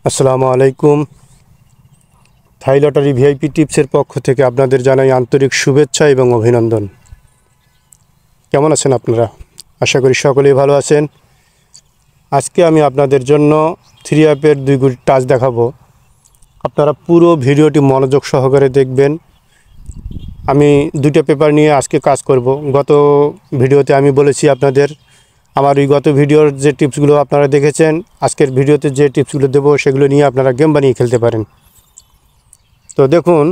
আসসালামু আলাইকুম। থাই lottery VIP টিপসের পক্ষ থেকে আপনাদের জানাই আন্তরিক শুভেচ্ছা এবং অভিনন্দন। কেমন আছেন আপনারা? আশা করি সকলেই ভালো আছেন। আজকে আমি আপনাদের জন্য 3 অ্যাপের 2 গুটি টাচ দেখাবো। আপনারা পুরো ভিডিওটি মনোযোগ সহকারে দেখবেন। আমি 2টা পেপার নিয়ে আজকে কাজ করব। গত ভিডিওতে আমি বলেছি আপনাদের আমার এই গত ভিডিওর যে টিপসগুলো আপনারা দেখেছেন, আজকের ভিডিওতে যে টিপসগুলো দেবো সেগুলো নিয়ে আপনারা গেম বানিয়ে খেলতে পারেন। তো দেখুন,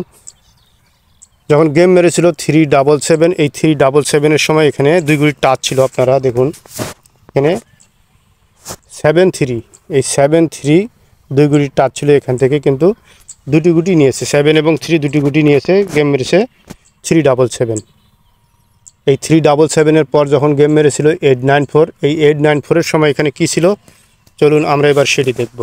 যখন গেম মেরেছিল 377, এই 377-এর সময় এখানে 2 গুটি টাচ ছিল। আপনারা দেখুন এখানে 73, এই 73 2 গুটি টাচ ছিল এখান থেকে, কিন্তু 2টি গুটি নিয়েছে। 7 এবং 3 2টি গুটি নিয়েছে, গেম মেরেছে 377। এই 377-এর পর যখন গেম মেরেছিল 894, এই 894-এর সময় এখানে কি ছিল চলুন আমরা এবার সেটি দেখব।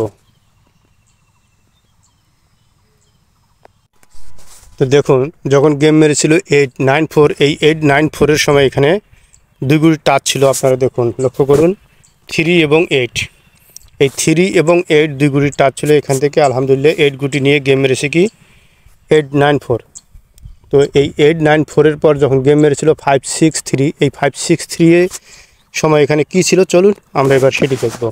তো দেখুন, যখন গেম মেরেছিল 894, এই 894-এর সময় এখানে 2 গুটি টাচ ছিল। আপনারা দেখুন, লক্ষ্য করুন 3 এবং 8, এই 3 এবং 8 2 গুটি টাচ ছিল এখান থেকে। আলহামদুলিল্লাহ 8 গুটি নিয়ে গেম মেরেছে কি 894। তো এই 894-এর পর যখন গেম মেরেছিল 563, এই 563-এর সময় এখানে কি ছিল চলুন আমরা এবার সেটি দেখব।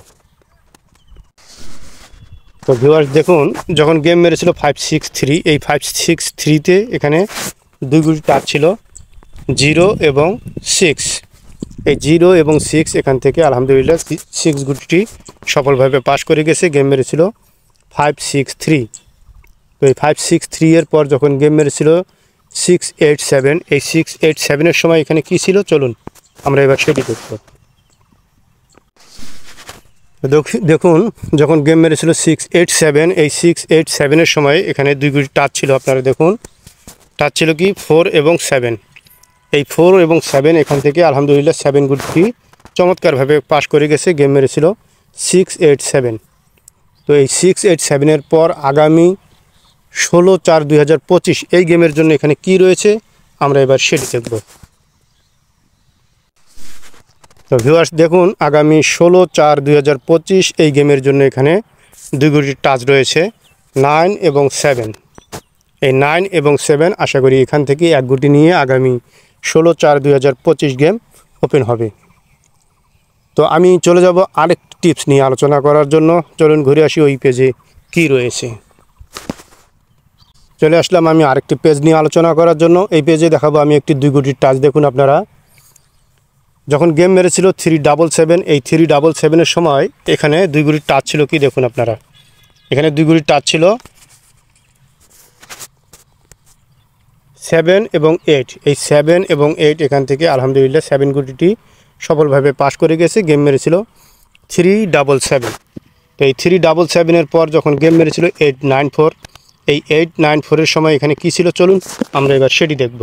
তো ভিউয়ার্স দেখুন, যখন গেম মেরেছিল 563, এই 563-তে এখানে 2 গুটি টাচ ছিল 0 এবং 6, এই 0 এবং 6 এখান থেকে আলহামদুলিল্লাহ 6 গুটিটি সফলভাবে পাস করে গেছে। গেম মেরেছিল 563। তো এই 563-এর পর যখন গেম মেরেছিল 687, এই 687-এর সময় এখানে কি ছিল চলুন আমরা এবার সেটি দেখব। দেখুন, যখন গেম মেরেছিল 687, এই 687-এর সময় এখানে 2 গুটি টাচ ছিল। আপনারা দেখুন, টাচ ছিল কি 4 এবং 7, এই 4 এবং 7 এখান থেকে আলহামদুলিল্লাহ 7 গুটি চমৎকারভাবে পাস করে গেছে। গেম মেরেছিল 687। তো এই 687-এর পর আগামী 16/4/2025 এই গেমের জন্য এখানে কি রয়েছে আমরা এবার সেটি দেখব। তো ভিউয়ার্স দেখুন, আগামী 16/4/2025 এই গেমের জন্য এখানে 2 গুটি টাচ রয়েছে 9 এবং 7, এই 9 এবং 7 আশা করি এখান থেকে 1 গুটি নিয়ে আগামী 16/4/2025 গেম ওপেন হবে। তো আমি চলে যাব আরেকটি টিপস নিয়ে আলোচনা করার জন্য। চলুন ঘুরে আসি ওই পেজে কি রয়েছে। চলে আসলাম আমি আরেকটি পেজ নিয়ে আলোচনা করার জন্য। এই পেজে দেখাবো আমি একটি 2 গুটির টাচ। দেখুন আপনারা, যখন গেম মেরেছিল 377, এই 377-এর সময় এখানে 2 গুটির টাচ ছিল কি দেখুন আপনারা, এখানে 2 গুটির টাচ ছিল 7 এবং 8, এই 7 এবং 8 এখান থেকে আলহামদুলিল্লাহ 7 গুটিটি সফলভাবে পাস করে গেছে। গেম মেরেছিল 377। তো এই 377-এর পর যখন গেম মেরেছিল 894, এই 894-এর সময় এখানে কি ছিল চলুন আমরা এবার সেটি দেখব।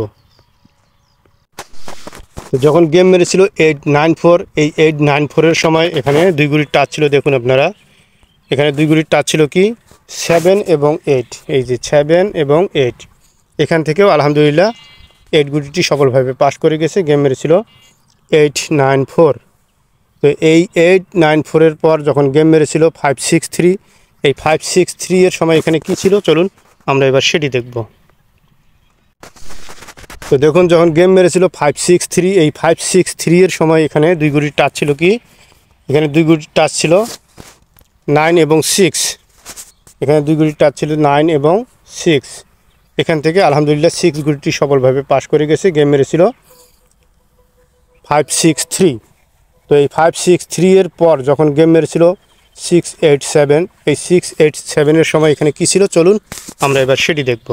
তো যখন গেম মেরেছিল 894, এই 894-এর সময় এখানে 2 গুটির টাচ ছিল। দেখুন আপনারা, এখানে 2 গুটির টাচ ছিল কি 7 এবং 8, এই যে 7 এবং 8 এখান থেকেও আলহামদুলিল্লাহ 8 গুটিটি সফলভাবে পাস করে গেছে। গেম মেরেছিল 894। তো এই 894-এর পর যখন গেম মেরেছিল 563, এই 563-এর সময় এখানে কি ছিল চলুন আমরা এবার সেটি দেখব। তো দেখুন, যখন গেম মেরেছিল 563, এই 563-এর সময় এখানে 2 গুটির টাচ ছিল কি, এখানে 2 গুটির টাচ ছিল 9 এবং 6, এখানে 2 গুটির টাচ ছিল 9 এবং 6 এখান থেকে আলহামদুলিল্লাহ 6 গুটিটি সফলভাবে পাস করে গেছে। গেম মেরেছিল 563। তো এই 563-এর পর যখন গেম মেরেছিল 687, এই 687-এর সময় এখানে কি ছিল চলুন আমরা এবার সেটি দেখব।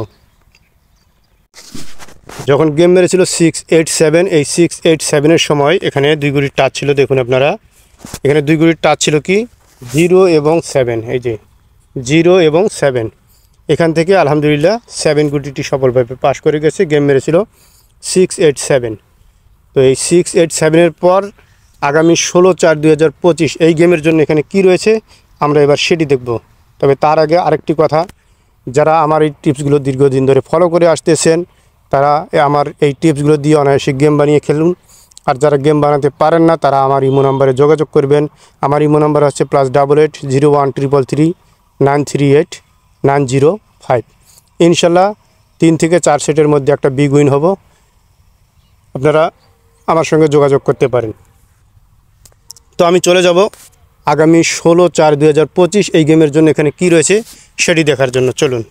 যখন গেম মেরেছিল 687, এই 687-এর সময় এখানে 2 গুটির টাচ ছিল। দেখুন আপনারা, এখানে 2 গুটির টাচ ছিল কি 0 এবং 7, এই যে 0 এবং 7 এখান থেকে আলহামদুলিল্লাহ 7 গুটিটি সফলভাবে পাস করে গেছে। গেম মেরেছিল 687। তো এই 687-এর পর আগামী 16/4/2025 এই গেমের জন্য এখানে কি রয়েছে আমরা এবার সেটি দেখব। তবে তার আগে আরেকটি কথা, যারা আমার এই টিপসগুলো দীর্ঘদিন ধরে ফলো করে আসতেছেন তারা আমার এই টিপসগুলো দিয়ে অনায়াসে গেম বানিয়ে খেলুন। আর যারা গেম বানাতে পারেন না তারা আমার ইমো নাম্বারে যোগাযোগ করবেন। আমার ইমো নাম্বার হচ্ছে +88 01 333 938905। ইনশাল্লাহ 3 থেকে 4 সেটের মধ্যে একটা বিগ উইন হব। আপনারা আমার সঙ্গে যোগাযোগ করতে পারেন। তো আমি চলে যাব আগামী 16/4/2025 এই গেমের জন্য এখানে কি রয়েছে সেটি দেখার জন্য। চলুন।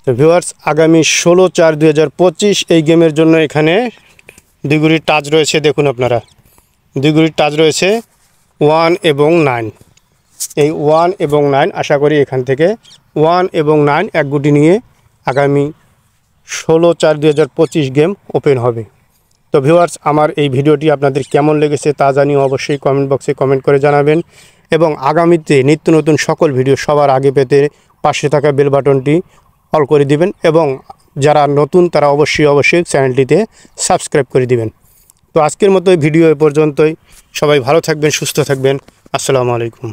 তো ভিউয়ার্স, আগামী 16/4/2025 এই গেমের জন্য এখানে দুইগুড়ির টাচ রয়েছে। দেখুন আপনারা, দুইগুড়ির টাচ রয়েছে 1 এবং 9। এই 1 এবং 9 আশা করি এখান থেকে 1 এবং 9 এক গুটি নিয়ে আগামী 16/4/2025 গেম ওপেন হবে। তো ভিউয়ার্স, আমার এই ভিডিওটি আপনাদের কেমন লেগেছে তা জানিয়ে অবশ্যই কমেন্ট বক্সে কমেন্ট করে জানাবেন এবং আগামীতে নিত্য নতুন সকল ভিডিও সবার আগে পেতে পাশে থাকা বেল বাটনটি অল করে দিবেন এবং যারা নতুন তারা অবশ্যই চ্যানেলটিতে সাবস্ক্রাইব করে দিবেন। তো আজকের মতো ভিডিও এ পর্যন্তই। সবাই ভালো থাকবেন, সুস্থ থাকবেন। আসসালামু আলাইকুম।